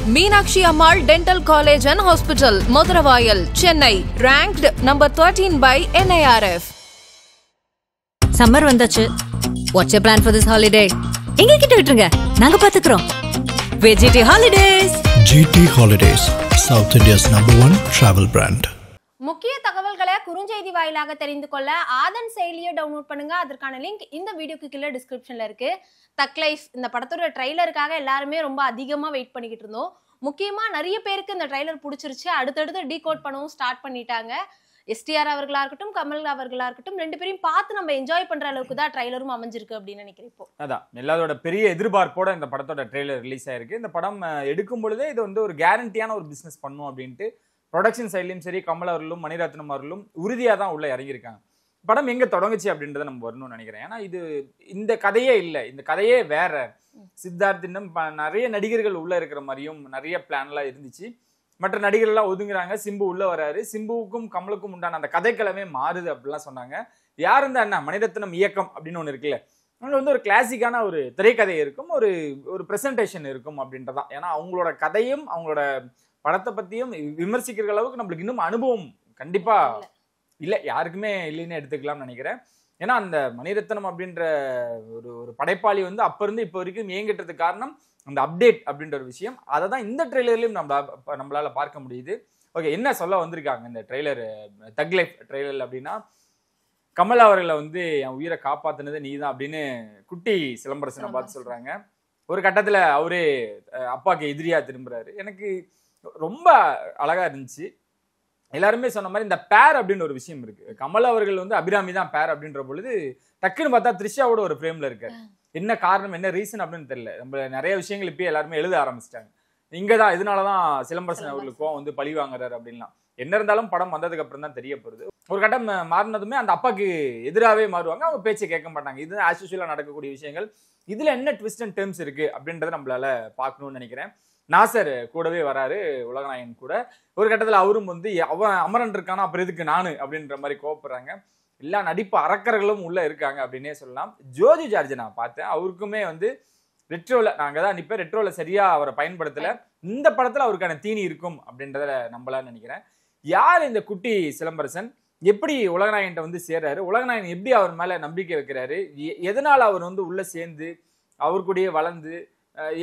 Meenakshi Ammal Dental College and Hospital, Maduravayal, Chennai, ranked number 13 by NIRF. Summer vandachu. What's your plan for this holiday? எங்க கிட்ட விட்டுருங்க, நாங்க பாத்துக்கிறோம். GT Holidays. GT Holidays, South India's #1 travel brand. முக்கிய தகவல்களை குறுஞ்செய்தி வாயிலாக தெரிந்து கொள்ள ஆதன் செயலியை டவுன்லோட் பண்ணுங்க. அதற்கான லிங்க் இந்த வீடியோக்கு கீழே டிஸ்கிரிப்ஷன்ல இருக்கு. தக் லைஃப் இந்த படத்தோட ட்ரைலருக்காக எல்லாருமே ரொம்ப அதிகமா வெயிட் பண்ணிக்கிட்டு இருந்தோம். முக்கியமா நிறைய பேருக்கு இந்த ட்ரைலர் பிடிச்சிருச்சு. அடுத்தடுத்து டீகோட் பண்ணவும் ஸ்டார்ட் பண்ணிட்டாங்க. எஸ்டிஆர் அவர்களா இருக்கட்டும், கமல் அவர்களா இருக்கட்டும், ரெண்டு பேரையும் பார்த்து நம்ம என்ஜாய் பண்ற அளவுக்கு தான் ட்ரைலரும் அமைஞ்சிருக்கு அப்படின்னு நினைக்கிறேன். இப்போ அதான் எல்லாரோட பெரிய எதிர்பார்ப்போட இந்த படத்தோட ட்ரெய்லர் ரிலீஸ் ஆயிருக்கு. இந்த படம் எடுக்கும் பொழுதே இது வந்து ஒரு கேரண்டியான ஒரு பிசினஸ் பண்ணும் அப்படின்ட்டு ப்ரொடக்ஷன் சைட்லையும் சரி, கமல் அவர்களும் மணிரத்னம் அவர்களும் உறுதியாக தான் உள்ள இறங்கியிருக்காங்க. படம் எங்க தொடங்குச்சு அப்படின்றத நம்ம வரணும்னு நினைக்கிறேன். ஏன்னா இது இந்த கதையே இல்லை, இந்த கதையே வேற. சித்தார்த் இன்னும் நிறைய நடிகர்கள் உள்ள இருக்கிற மாதிரியும் நிறைய பிளான்லாம் இருந்துச்சு. மற்ற நடிகர்கள்லாம் ஒதுங்குறாங்க, சிம்பு உள்ள வராரு. சிம்புவுக்கும் கமலுக்கும் உண்டான அந்த கதைக்கிழமே மாறுது அப்படிலாம் சொன்னாங்க. யார் இந்த அண்ணா மணிரத்னம் இயக்கம் அப்படின்னு ஒன்று இருக்குல்ல, அங்கே வந்து ஒரு கிளாசிக்கான ஒரு திரைக்கதை இருக்கும், ஒரு ப்ரெசன்டேஷன் இருக்கும் அப்படின்றதான். ஏன்னா அவங்களோட கதையும் அவங்களோட படத்தை பத்தியும் விமர்சிக்கிற அளவுக்கு நம்மளுக்கு இன்னும் அனுபவம் கண்டிப்பா இல்லை, யாருக்குமே இல்லைன்னு எடுத்துக்கலாம்னு நினைக்கிறேன். ஏன்னா அந்த மணிரத்னம் அப்படின்ற ஒரு படைப்பாளி வந்து அப்ப இருந்து இப்போ வரைக்கும் இயங்கிட்டதுக்கு காரணம் அந்த அப்டேட் அப்படின்ற ஒரு விஷயம். அதை தான் இந்த ட்ரெய்லர்லையும் நம்மளால பார்க்க முடியுது. ஓகே, என்ன சொல்ல வந்திருக்காங்க இந்த ட்ரெய்லர், தக் லைஃப் ட்ரெய்லர் அப்படின்னா, கமல் அவர்களை வந்து என் உயிரை காப்பாத்தினது நீ தான் அப்படின்னு குட்டி சிலம்பரசனை பார்த்து சொல்றாங்க. ஒரு கட்டத்துல அவரே அப்பாக்கு எதிரியா திரும்புறாரு. எனக்கு ரொம்ப அழகா இருந்துச்சு. எல்லாருமே சொன்ன மாதிரி இந்த பேர் அப்படின்னு ஒரு விஷயம் இருக்கு. கமல் அவர்கள் வந்து அபிராமி தான் பேர் அப்படின்ற பொழுது டக்குன்னு பார்த்தா த்ரிஷாவோட ஒரு ஃப்ரேம்ல இருக்காரு. என்ன காரணம், என்ன ரீசன் அப்படின்னு தெரியல. நம்ம நிறைய விஷயங்கள் இப்பயே எல்லாருமே எழுத ஆரம்பிச்சிட்டாங்க. இங்கதான் இதனாலதான் சிலம்பரசன் அவர்களுக்கும் வந்து பழி வாங்குறாரு அப்படின்லாம். என்ன இருந்தாலும் படம் வந்ததுக்கு அப்புறம் தான் தெரிய போகுது. ஒரு கட்டம் மாறினதுமே அந்த அப்பாக்கு எதிராகவே மாறுவாங்க, அவங்க பேச்சை கேட்க மாட்டாங்க. இது ஆஸ் யூசுவலா நடக்கக்கூடிய விஷயங்கள். இதுல என்ன ட்விஸ்ட் அண்ட் டேர்ம்ஸ் இருக்கு அப்படின்றத நம்மளால பார்க்கணும்னு நினைக்கிறேன். நாசர் கூடவே வராரு, உலகநாயகன் கூட. ஒரு கட்டத்துல அவரும் வந்து அவன் அமரன் இருக்கானா அப்புறம் எதுக்கு நானு அப்படின்ற மாதிரி கோவப்படுறாங்க. எல்லா நடிப்பு அரக்கர்களும் உள்ள இருக்காங்க அப்படின்னே சொல்லலாம். ஜோதி ஜார்ஜ் நான் பார்த்தேன், அவருக்குமே வந்து ரெட்ரோல நாங்க தான் நிப்பேன், ரெட்ரோல சரியா அவரை பயன்படுத்தல. இந்த படத்துல அவருக்கான தீனி இருக்கும் அப்படின்றத நம்பலான்னு நினைக்கிறேன். யார் இந்த குட்டி சிலம்பரசன், எப்படி உலகநாயகன்ட்ட வந்து சேர்றாரு, உலகநாயகன் எப்படி அவர் மேல நம்பிக்கை வைக்கிறாரு, எதனால அவர் வந்து உள்ள சேர்ந்து அவர் கூடயே வளர்ந்து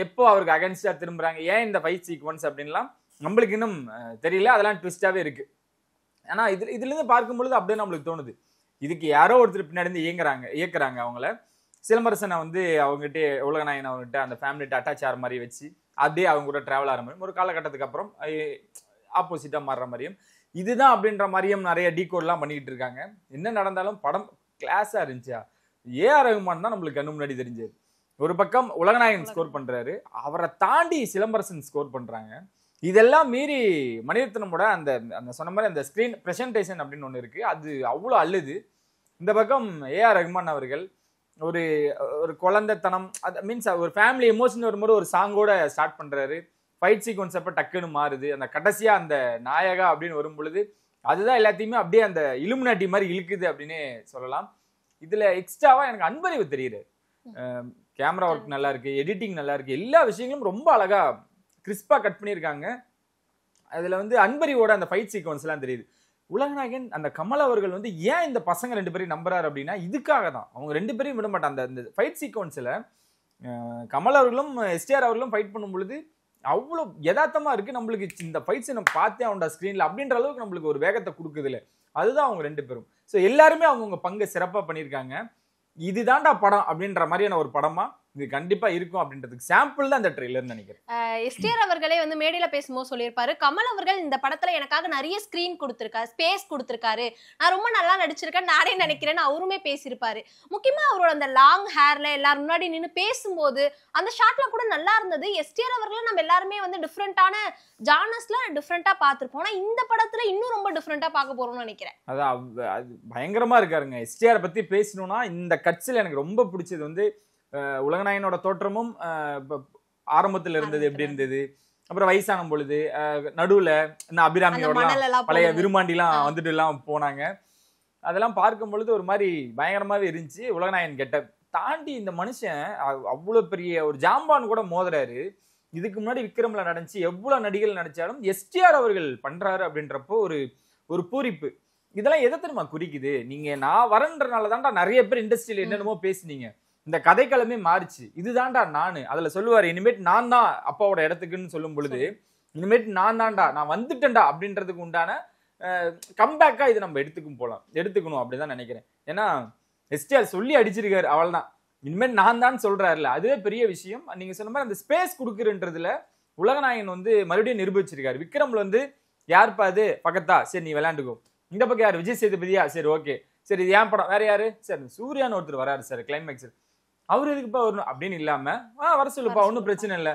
எப்போ அவருக்கு அகென்ஸ்டா திரும்புறாங்க, ஏன் இந்த ஃபைட் சீக்வன்ஸ் அப்படின்லாம் நம்மளுக்கு இன்னும் தெரியல. அதெல்லாம் ட்விஸ்டாவே இருக்கு. ஆனா இதுல இருந்து பார்க்கும்பொழுது அப்படியே நம்மளுக்கு தோணுது, இதுக்கு யாரோ ஒருத்தர் பின்னாடி இயக்குறாங்க அவங்கள. சிலம்பரசனை வந்து அவங்ககிட்ட உலகநாயகன் அவங்ககிட்ட அந்த ஃபேமிலிட்ட அட்டாச் ஆகிற மாதிரி வச்சு அப்படியே அவங்க கூட டிராவல் ஆகிற மாதிரியும், ஒரு காலகட்டத்துக்கு அப்புறம் ஆப்போசிட்டா மாறுற மாதிரியும், இதுதான் அப்படின்ற மாதிரியும் நிறைய டீகோட்லாம் பண்ணிக்கிட்டு இருக்காங்க. என்ன நடந்தாலும் படம் கிளாஸா இருந்துச்சா. ஏஆர் ரஹ்மான் தான் நம்மளுக்கு கண்ணு முன்னாடி தெரிஞ்சாரு. ஒரு பக்கம் உலகநாயகன் ஸ்கோர் பண்றாரு, அவரை தாண்டி சிலம்பரசன் ஸ்கோர் பண்றாங்க. இதெல்லாம் மீறி மணிரத்னமோட அந்த சொன்ன மாதிரி அந்த ஸ்கிரீன் பிரசன்டேஷன் அப்படின்னு ஒன்று இருக்கு, அது அவ்வளோ அள்ளுது. இந்த பக்கம் ஏஆர் ரஹ்மான் அவர்கள் ஒரு குழந்தைத்தனம், அது மீன்ஸ் ஒரு ஃபேமிலி எமோஷன் வரும்போது ஒரு சாங்கோட ஸ்டார்ட் பண்றாரு. ஃபைட் சீக்வன்ஸ் அப்ப டக்குன்னு மாறுது. அந்த கடைசியா அந்த நாயகா அப்படின்னு வரும் பொழுது அதுதான் எல்லாத்தையுமே அப்படியே அந்த இலுமினாட்டி மாதிரி இழுக்குது அப்படின்னே சொல்லலாம். இதுல எக்ஸ்ட்ராவா எனக்கு அன்பறிவு தெரியுது. கேமரா ஒர்க் நல்லா இருக்கு, எடிட்டிங் நல்லா இருக்கு, எல்லா விஷயங்களும் ரொம்ப அழகா கிறிஸ்பா கட் பண்ணியிருக்காங்க. அதுல வந்து அன்பறிவோட அந்த ஃபைட் சீக்வன்ஸ் எல்லாம் தெரியுது. உலகநாயகன் அந்த கமல் அவர்கள் வந்து ஏன் இந்த பசங்க ரெண்டு பேரையும் நம்புறாரு அப்படின்னா இதுக்காக தான். அவங்க ரெண்டு பேரையும் விட மாட்டாங்க. அந்த ஃபைட் சீக்வன்ஸ்ல கமல் அவர்களும் எஸ்டிஆர் அவர்களும் ஃபைட் பண்ணும் பொழுது அவ்வளோ யதார்த்தமா இருக்கு. நம்மளுக்கு இந்த ஃபைட்ஸை நம்ம பார்த்தே அவனோட ஸ்கிரீன்ல அப்படின்ற அளவுக்கு நம்மளுக்கு ஒரு வேகத்தை கொடுக்குதுல, அதுதான் அவங்க ரெண்டு பேரும். ஸோ எல்லாருமே அவங்கவுங்க பங்கு சிறப்பாக பண்ணியிருக்காங்க. இதுதான்டா படம் அப்படின்ற மாதிரியான ஒரு படமா இது கண்டிப்பா இருக்கும் அப்படின்றதுக்கு சாம்பிள் தான் இந்த ட்ரெய்லர் நினைக்கிறேன். எஸ்டிஆர் அவர்களே வந்து மேடையில பேசும்போது சொல்லியிருப்பாரு, கமல் அவர்கள் இந்த படத்துல எனக்காக நிறைய ஸ்கிரீன் கொடுத்திருக்காரு, ஸ்பேஸ் கொடுத்திருக்காரு, நான் ரொம்ப நல்லா நடிச்சிருக்கேன் நானே நினைக்கிறேன்னு அவருமே பேசியிருப்பாரு. முக்கியமா அவரோட அந்த லாங் ஹேர்ல எல்லாரும் முன்னாடி நின்று பேசும்போது அந்த ஷாட்ல கூட நல்லா இருந்தது. எஸ்டிஆர் அவர்களும் நம்ம எல்லாருமே வந்து டிஃப்ரெண்டான ஜானர்ஸ்ல டிஃப்ரெண்டா பார்த்திருப்போம். ஆனா இந்த படத்துல இன்னும் ரொம்ப டிஃப்ரெண்டா பார்க்க போறோம்னு நினைக்கிறேன். அது பயங்கரமா இருக்காருங்க. எஸ்டிஆர் பத்தி பேசணும்னா இந்த கட்சியில எனக்கு ரொம்ப பிடிச்சது வந்து உலகநாயகனோட தோற்றமும் ஆரம்பத்துல இருந்தது எப்படி இருந்தது, அப்புறம் வயசான பொழுது நடுவுல அபிராமியோட பழைய விரும்மாண்டிலாம் வந்துட்டு எல்லாம் போனாங்க. அதெல்லாம் பார்க்கும் பொழுது ஒரு மாதிரி பயங்கரமாவே இருந்துச்சு. உலகநாயகன் கெட்ட தாண்டி இந்த மனுஷன் அவ்வளவு பெரிய ஒரு ஜாம்பான் கூட மோதுறாரு. இதுக்கு முன்னாடி விக்ரம்ல நடந்துச்சு, எவ்வளவு நடிகர்கள் நடிச்சாலும் எஸ்டிஆர் அவர்கள் பண்றாரு அப்படின்றப்போ ஒரு பூரிப்பு. இதெல்லாம் எதை தெரியுமா குறிக்குது? நீங்க நான் வரன்றனால தான்டா நிறைய பேர் இண்டஸ்ட்ரியில என்னென்னமோ பேசுனீங்க, இந்த கதைக்களமே மாறிச்சு, இதுதான்டா நானு. அதுல சொல்லுவாரு, இனிமேட்டு நான் தான் அப்பாவோட இடத்துக்குன்னு சொல்லும் பொழுது, இனிமேட்டு நான் தான்டா, நான் வந்துட்டேன்டா அப்படின்றதுக்கு உண்டான கம்பேக்கா இது நம்ம எடுத்துக்கணும் அப்படிதான் நினைக்கிறேன். ஏன்னா எஸ்டிஆர் சொல்லி அடிச்சிருக்காரு, அவள்தான் இனிமேல் நான் தான் சொல்றாருல, அதுவே பெரிய விஷயம். நீங்க சொன்ன மாதிரி அந்த ஸ்பேஸ் கொடுக்குறன்றதுல உலகநாயகன் வந்து மறுபடியும் நிரூபிச்சிருக்காரு. விக்ரம்ல வந்து யாருப்பா அது பக்கத்தா, சரி நீ விளையாண்டுக்கோ. இந்த பக்கம் யார், விஜய் சேதுபதியா, சரி ஓகே, சரி இது ஏன் படம், வேற யாரு, சரி சூர்யான்னு ஒருத்தர் வராரு சார் கிளைமேக்ஸ், அவரு எதுக்குப்பா வரணும் அப்படின்னு இல்லாம வர சொல்லுப்பா, ஒன்றும் பிரச்சனை இல்லை,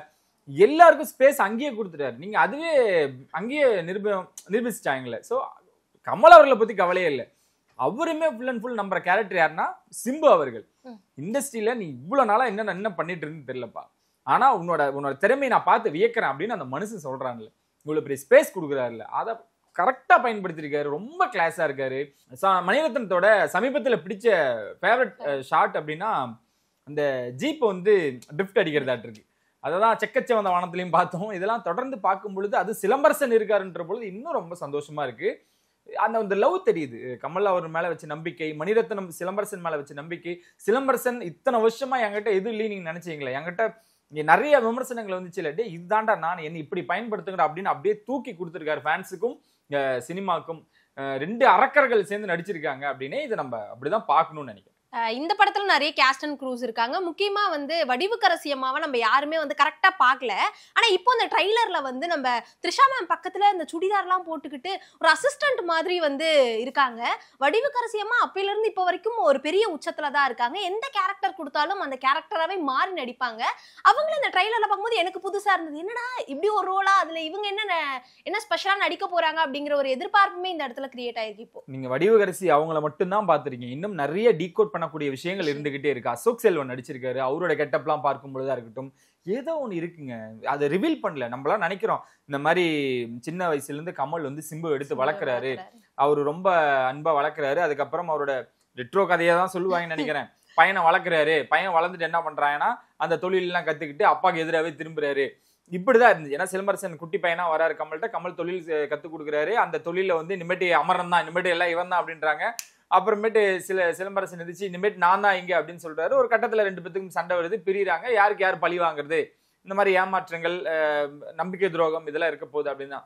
எல்லாருக்கும் ஸ்பேஸ் அங்கேயே கொடுத்துட்டாரு. நீங்க அதுவே அங்கேயே நிரூபிச்சிட்டாங்களே. ஸோ கமல் அவர்களை பத்தி கவலையே இல்லை, அவருமே ஃபுல் அண்ட் ஃபுல் நம்புற கேரக்டர் யாருன்னா சிம்பு அவர்கள். இண்டஸ்ட்ரியில நீ இவ்வளவு நாளா என்ன பண்ணிட்டு இருந்து தெரியலப்பா, ஆனா உன்னோட திறமையை நான் பார்த்து வியக்கிறேன் அப்படின்னு அந்த மனுஷன் சொல்றாங்கல்ல, இவ்வளவு பெரிய ஸ்பேஸ் கொடுக்குறாருல்ல, அதை கரெக்டா பயன்படுத்திருக்காரு. ரொம்ப கிளாஸா இருக்காரு. மணிரத்னத்தோட சமீபத்துல பிடிச்ச ஃபேவரட் ஷாட் அப்படின்னா அந்த ஜீப் வந்து ட்ரிஃப்ட் அடிக்கிறதாட்டு இருக்கு. அததான் செக்கச்சவந்த வானத்திலையும் பார்த்தோம். இதெல்லாம் தொடர்ந்து பார்க்கும் பொழுது அது சிலம்பரசன் இருக்காருன்ற பொழுது இன்னும் ரொம்ப சந்தோஷமா இருக்கு. அந்த லவ் தெரியுது, கமல் அவர் மேல வச்ச நம்பிக்கை, மணிரத்னம் சிலம்பரசன் மேல வச்ச நம்பிக்கை. சிலம்பரசன் இத்தனை வருஷமா என்கிட்ட எது இல்லைன்னு நீங்க நினைச்சீங்களே, என்கிட்ட இங்க நிறைய விமர்சனங்கள் வந்துச்சு இல்ல, டே இதுதான்டா நான் என்ன இப்படி பயன்படுத்துங்கடா அப்படின்னு அப்படியே தூக்கி கொடுத்துருக்காரு. ஃபேன்ஸுக்கும் சினிமாக்கும் ரெண்டு அரக்கர்கள் சேர்ந்து நடிச்சிருக்காங்க அப்படின்னே இதை நம்ம அப்படிதான் பார்க்கணும்னு நினைக்கிறேன். இந்த படத்துல நிறைய கேஸ்ட் அண்ட் க்ரூஸ் இருக்காங்க. முக்கியமா வந்து வடிவுக்கரசி அம்மாவை நம்ம யாருமே வந்து கரெக்டா பார்க்கல. ஆனா இப்போ இந்த ட்ரைலர்ல வந்து நம்ம த்ரிஷா மேம் பக்கத்துல இந்த சுடிதார்லாம் போட்டுக்கிட்டு ஒரு அசிஸ்டன்ட் மாதிரி வந்து இருக்காங்க. வடிவுக்கரசி அம்மா அப்பையில இருந்து இப்போ வரைக்கும் ஒரு பெரிய உச்சத்துல தான் இருக்காங்க. எந்த கேரக்டர் கொடுத்தாலும் அந்த கேரக்டராவே மாறி நடிப்பாங்க. அவங்களும் இந்த ட்ரைலர்ல பார்க்கும்போது எனக்கு புதுசா இருந்தது, என்னடா இப்படி ஒரு ரோலா, அதுல இவங்க என்ன ஸ்பெஷலா நடிக்க போறாங்க அப்படிங்கிற ஒரு எதிர்பார்ப்புமே இந்த இடத்துல கிரியேட் ஆயிருக்கு. இப்போ நீங்க வடிவுக்கரசி அவங்கள மட்டும் தான் பாத்திருக்கீங்க, இன்னும் நிறைய டீகோட் பண்ணக்கூடிய விஷயங்கள் இருந்துகிட்டே இருக்கு. அசோக் செல்வன் நடிச்சிருக்காரு, அவரோட கெட்டப்லாம் பார்க்கும் பொழுதா இருக்கட்டும், ஏதோ ஒண்ணு இருக்குங்க, அதை ரிவீல் பண்ணல. நம்மளாம் நினைக்கிறோம் இந்த மாதிரி சின்ன வயசுல இருந்து கமல் வந்து சிம்பு எடுத்து வளர்க்குறாரு, அவரு ரொம்ப அன்பா வளர்க்குறாரு, அதுக்கப்புறம் அவரோட ரெட்ரோ கதையை தான் சொல்லுவாங்கன்னு நினைக்கிறேன். பையனை வளர்க்குறாரு, பையன் வளர்ந்துட்டு என்ன பண்றாங்கன்னா அந்த தொழிலெல்லாம் கத்துக்கிட்டு அப்பாவுக்கு எதிராகவே திரும்புறாரு. இப்படிதான் இருந்துச்சு. ஏன்னா சிலம்பரசன் குட்டி பையனா வராரு கமல்கிட்ட, கமல் தொழில் கத்துக் கொடுக்குறாரு, அந்த தொழில வந்து இனிமேட்டு அமரன் தான், இனிமேட்டு எல்லாம் இவன் தான் அப்படின்றாங்க. அப்புறமேட்டு சிலம்பரசன் எதிர்த்து இனிமேட்டு நான் தான் இங்க அப்படின்னு சொல்றாரு. ஒரு கட்டத்துல ரெண்டு பேத்துக்கும் சண்டை வருது, பிரியிறாங்க, யாருக்கு யார் பழி வாங்குறது, இந்த மாதிரி ஏமாற்றங்கள், நம்பிக்கை துரோகம் இதெல்லாம் இருக்க போகுது அப்படின்னா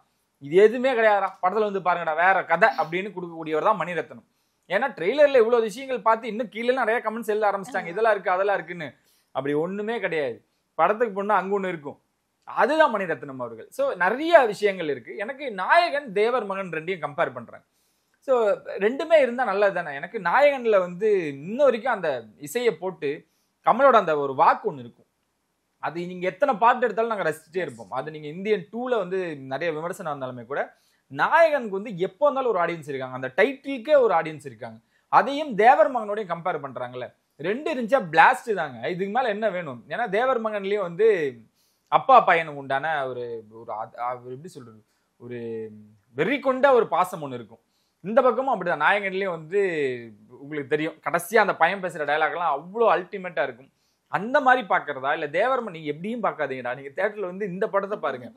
இது எதுவுமே கிடையாதா, படத்துல வந்து பாருங்கடா வேற கதை அப்படின்னு கொடுக்கக்கூடியவர் தான் மணிரத்னம். ஏன்னா ட்ரெய்லர்ல இவ்வளவு விஷயங்கள் பார்த்து இன்னும் கீழே நிறைய கமெண்ட்ஸ் எழுத ஆரம்பிச்சிட்டாங்க, இதெல்லாம் இருக்கு அதெல்லாம் இருக்குன்னு. அப்படி ஒண்ணுமே கிடையாது. படத்துக்கு போனா அங்க ஒண்ணு இருக்கும், அதுதான் மணிரத்னம் அவர்கள். ஸோ நிறைய விஷயங்கள் இருக்கு. எனக்கு நாயகன் தேவர் மகன் ரெண்டையும் கம்பேர் பண்றேன். ஸோ ரெண்டுமே இருந்தா நல்லது தானே. எனக்கு நாயகன்ல வந்து இன்ன வரைக்கும் அந்த இசையை போட்டு கமலோட அந்த ஒரு வாக்கு ஒன்று இருக்கும், அது நீங்க எத்தனை பாட்டு எடுத்தாலும் நாங்க ரசிச்சுட்டே இருப்போம். அது நீங்க இந்தியன் 2ல வந்து நிறைய விமர்சனம் வந்தாலுமே கூட நாயகனுக்கு வந்து எப்போ இருந்தாலும் ஒரு ஆடியன்ஸ் இருக்காங்க, அந்த டைட்டிலுக்கே ஒரு ஆடியன்ஸ் இருக்காங்க. அதையும் தேவர் மகனோடையும் கம்பேர் பண்றாங்கல்ல, ரெண்டு இருந்துச்சா பிளாஸ்ட் தாங்க, இதுக்கு மேல என்ன வேணும். ஏன்னா தேவர் மகன்லயும் வந்து அப்பா பையனுக்கு உண்டான ஒரு எப்படி சொல்றது, ஒரு வெறி கொண்ட ஒரு பாசம் ஒன்று இருக்கும். இந்த பக்கமும் அப்படிதான். நாயகன்லயும் வந்து உங்களுக்கு தெரியும், கடைசியா அந்த பையன் பேசுற டயலாக் எல்லாம் அவ்வளோ அல்டிமேட்டா இருக்கும். அந்த மாதிரி பாக்குறதா இல்ல தேவர்மன் நீங்க எப்படியும் பார்க்காதீங்கடா, நீங்க தியேட்டர்ல வந்து இந்த படத்தை பாருங்க.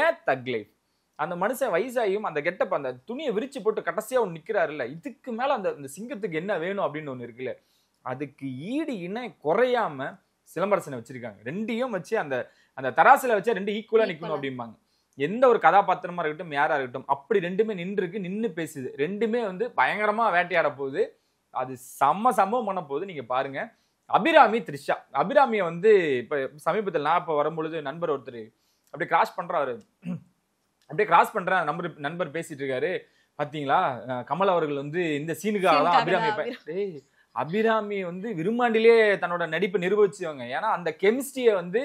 ஏன் தக் லைஃப், அந்த மனுஷன் வயசாயும் அந்த கெட்டப் அந்த துணியை விரிச்சு போட்டு கடைசியா ஒன்று நிக்கிறாருல்ல, இதுக்கு மேல அந்த சிங்கத்துக்கு என்ன வேணும் அப்படின்னு ஒண்ணு இருக்குல்ல, அதுக்கு ஈடு இணை குறையாம சிலம்பரசனை வச்சிருக்காங்க. ரெண்டையும் வச்சு அந்த தராசுல வச்சா ரெண்டு ஈக்குவலா நிக்கணும் அப்படிம்பாங்க. எந்த ஒரு கதாபாத்திரமா இருக்கட்டும் யாரா இருக்கட்டும் அப்படி ரெண்டுமே நின்று பேசுது. ரெண்டுமே வந்து பயங்கரமா வேட்டையாட போகுது. அது சம்பவம் பண்ண போகுது. நீங்க பாருங்க. அபிராமி த்ரிஷா, அபிராமியை வந்து இப்ப சமீபத்தில் நான் இப்ப வரும்பொழுது நண்பர் ஒருத்தர் அப்படியே கிராஸ் பண்றாரு, அப்படியே கிராஸ் பண்ற நண்பர் பேசிட்டு இருக்காரு, பாத்தீங்களா கமல் அவர்கள் வந்து இந்த சீனுக்காக தான் அபிராமி வந்து விரும்மாண்டிலே தன்னோட நடிப்பை நிரூபிச்சவங்க. ஏன்னா அந்த கெமிஸ்ட்ரியை வந்து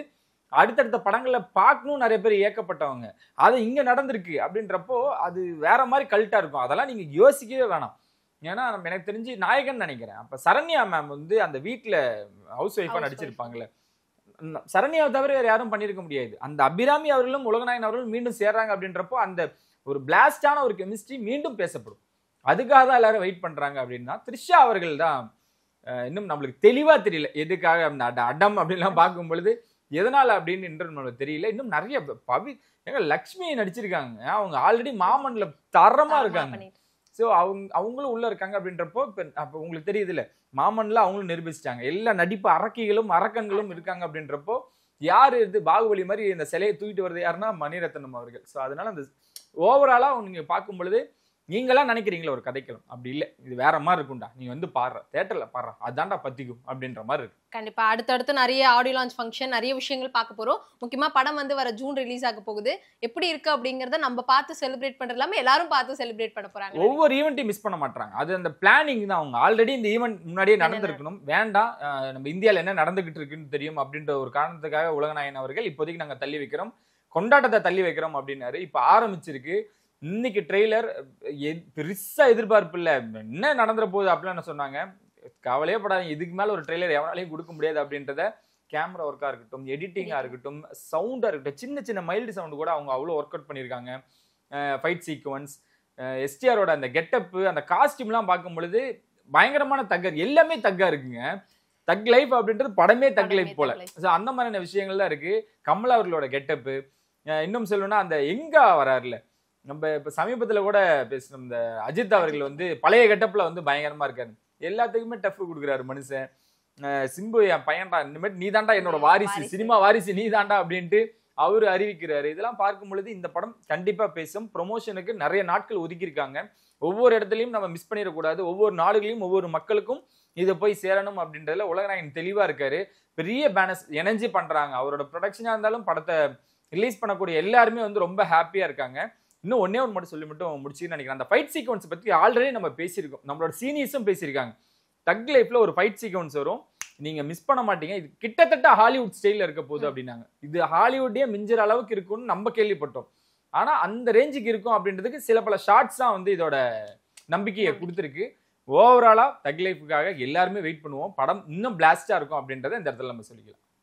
அடுத்தடுத்த படங்கள்ல பார்க்கணும் நிறைய பேர் ஏக்கப்பட்டவங்க. அது இங்க நடந்திருக்கு அப்படின்றப்போ அது வேற மாதிரி கல்ட்டா இருக்கும். அதெல்லாம் நீங்க யோசிக்கவே வேணாம். ஏன்னா எனக்கு தெரிஞ்சு நாயகன் நினைக்கிறேன். அப்ப சரண்யா மேம் வந்து அந்த வீட்டுல ஹவுஸ் ஒய்ஃபா நடிச்சிருப்பாங்கல்ல, சரண்யாவை தவிர வேற யாரும் பண்ணிருக்க முடியாது. அந்த அபிராமி அவர்களும் உலகநாயகன் அவர்களும் மீண்டும் சேர்றாங்க அப்படின்றப்போ அந்த ஒரு பிளாஸ்டான ஒரு கெமிஸ்ட்ரி மீண்டும் பேசப்படும். அதுக்காக தான் எல்லாரும் வெயிட் பண்றாங்க. அப்படின்னா த்ரிஷா அவர்கள் தான் இன்னும் நம்மளுக்கு தெளிவா தெரியல எதுக்காக அடம் அப்படின்லாம் பார்க்கும் பொழுது எதனால அப்படின்னு இன்டர்வியூல தெரியல. இன்னும் நிறைய எங்க லக்ஷ்மி நடிச்சிருக்காங்க, அவங்க ஆல்ரெடி மாமன்ல தரமா இருக்காங்க. ஸோ அவங்களும் உள்ள இருக்காங்க அப்படின்றப்போ அப்போ உங்களுக்கு தெரியுது இல்ல, மாமன்ல அவங்களும் நிரூபிச்சிட்டாங்க. எல்லா நடிப்பு அரக்கிகளும் அரக்கன்களும் இருக்காங்க அப்படின்றப்போ யாரு இது பாகுபலி மாதிரி இந்த சிலையை தூக்கிட்டு வருது யாருன்னா மணிரத்னம் அவர்கள். ஸோ அதனால அந்த ஓவராலா நீங்க பார்க்கும் பொழுது நீங்களாம் நினைக்கிறீங்களா ஒரு கதைக்கலாம், அப்படி இல்லை, இது வேற மாதிரி இருக்கும்டா, நீ வந்து பாடுற தியேட்டர்ல பாடுற அதான்டா பத்திக்கும் அப்படின்ற மாதிரி இருக்கு. கண்டிப்பா அடுத்தடுத்து நிறைய ஆடியோ லான்ச் ஃபங்க்ஷன் நிறைய விஷயங்கள் பார்க்க போறோம். முக்கியமா படம் வந்து வர ஜூன் ரிலீஸ் ஆக போகுது. எப்படி இருக்கு அப்படிங்கறத நம்ம பார்த்து செலிப்ரேட் பண்றது இல்லாம எல்லாரும் பார்த்து செலிப்ரேட் பண்ண போறாங்க. ஒவ்வொரு ஈவெண்ட்டையும் மிஸ் பண்ண மாட்டாங்க. அது அந்த பிளானிங் தான். அவங்க ஆல்ரெடி இந்த ஈவெண்ட் முன்னாடியே நடந்திருக்கணும், வேண்டாம் நம்ம இந்தியாவில் என்ன நடந்துகிட்டு இருக்குன்னு தெரியும் அப்படின்ற ஒரு காரணத்துக்காக உலகநாயகன் அவர்கள் இப்போதைக்கு நாங்க தள்ளி வைக்கிறோம், கொண்டாட்டத்தை தள்ளி வைக்கிறோம் அப்படின்னாரு. இப்ப ஆரம்பிச்சிருக்கு. இன்னைக்கு ட்ரெய்லர் பெருசா எதிர்பார்ப்பு இல்ல, என்ன நடந்துற போகுது அப்படின்னு சொன்னாங்க. கவலையே படாதீங்க, இதுக்கு மேல ஒரு ட்ரெய்லர் எவனாலையும் கொடுக்க முடியாது அப்படின்றத கேமரா ஒர்க்கா இருக்கட்டும், எடிட்டிங்கா இருக்கட்டும், சவுண்டா இருக்கட்டும், சின்ன சின்ன மைல்டு சவுண்ட் கூட அவங்க அவ்வளோ ஒர்க் அவுட் பண்ணியிருக்காங்க. ஃபைட் சீக்வன்ஸ், எஸ்டிஆரோட அந்த கெட்டப்பு, அந்த காஸ்டியூம்லாம் பார்க்கும் பொழுது பயங்கரமான தக்கர், எல்லாமே தக்கா இருக்குங்க. தக் லைஃப் அப்படின்றது படமே தக் லைஃப் போல. ஸோ அந்த மாதிரியான விஷயங்கள்லாம் இருக்கு. கமலா அவர்களோட கெட்டப்பு, இன்னும் சொல்லணும்னா அந்த எங்கா வராருல, நம்ம இப்ப சமீபத்துல கூட பேசணும், இந்த அஜித் அவர்கள் வந்து பழைய கெட்டப்ல வந்து பயங்கரமா இருக்காரு, எல்லாத்துக்குமே டஃப் கொடுக்குறாரு மனுஷன். சிம்பு என் பையன்டா, இனிமேட்டு நீ தாண்டா என்னோட வாரிசு, சினிமா வாரிசு நீ தாண்டா அப்படின்ட்டு அவரு அறிவிக்கிறாரு. இதெல்லாம் பார்க்கும் பொழுது இந்த படம் கண்டிப்பா பேசும். ப்ரொமோஷனுக்கு நிறைய நாட்கள் ஒதுக்கியிருக்காங்க. ஒவ்வொரு இடத்துலையும் நம்ம மிஸ் பண்ணிடக்கூடாது, ஒவ்வொரு நாடுகளையும் ஒவ்வொரு மக்களுக்கும் இதை போய் சேரணும் அப்படின்றதுல உலகநாயகன் தெளிவா இருக்காரு. பெரிய பேனர்ஸ் எனர்ஜி பண்றாங்க. அவரோட ப்ரொடக்ஷனா இருந்தாலும் படத்தை ரிலீஸ் பண்ணக்கூடிய எல்லாருமே வந்து ரொம்ப ஹாப்பியா இருக்காங்க. இன்னும் ஒன்னே ஒன்று மட்டும் முடிச்சுன்னு நினைக்கிறேன். அந்த ஃபைட் சீக்வன்ஸ் பத்தி ஆல்ரெடி நம்ம பேசியிருக்கோம், நம்மளோட சீனியர்ஸும் பேசியிருக்காங்க. தக் லைஃப்ல ஒரு ஃபைட் சீக்வன்ஸ் வரும், நீங்க மிஸ் பண்ண மாட்டீங்க, இது கிட்டத்தட்ட ஹாலிவுட் ஸ்டைல்ல இருக்க போகுது அப்படின்னாங்க. இது ஹாலிவுட்டே மிஞ்சுற அளவுக்கு இருக்கும்னு நம்ம கேள்விப்பட்டோம். ஆனா அந்த ரேஞ்சுக்கு இருக்கும் அப்படின்றதுக்கு சில பல ஷார்ட்ஸ் தான் வந்து இதோட நம்பிக்கையை கொடுத்துருக்கு. ஓவராலா தக் லைஃபுக்காக எல்லாருமே வெயிட் பண்ணுவோம். படம் இன்னும் பிளாஸ்டா இருக்கும் அப்படின்றத இந்த இடத்துல நம்ம சொல்லிக்கலாம்.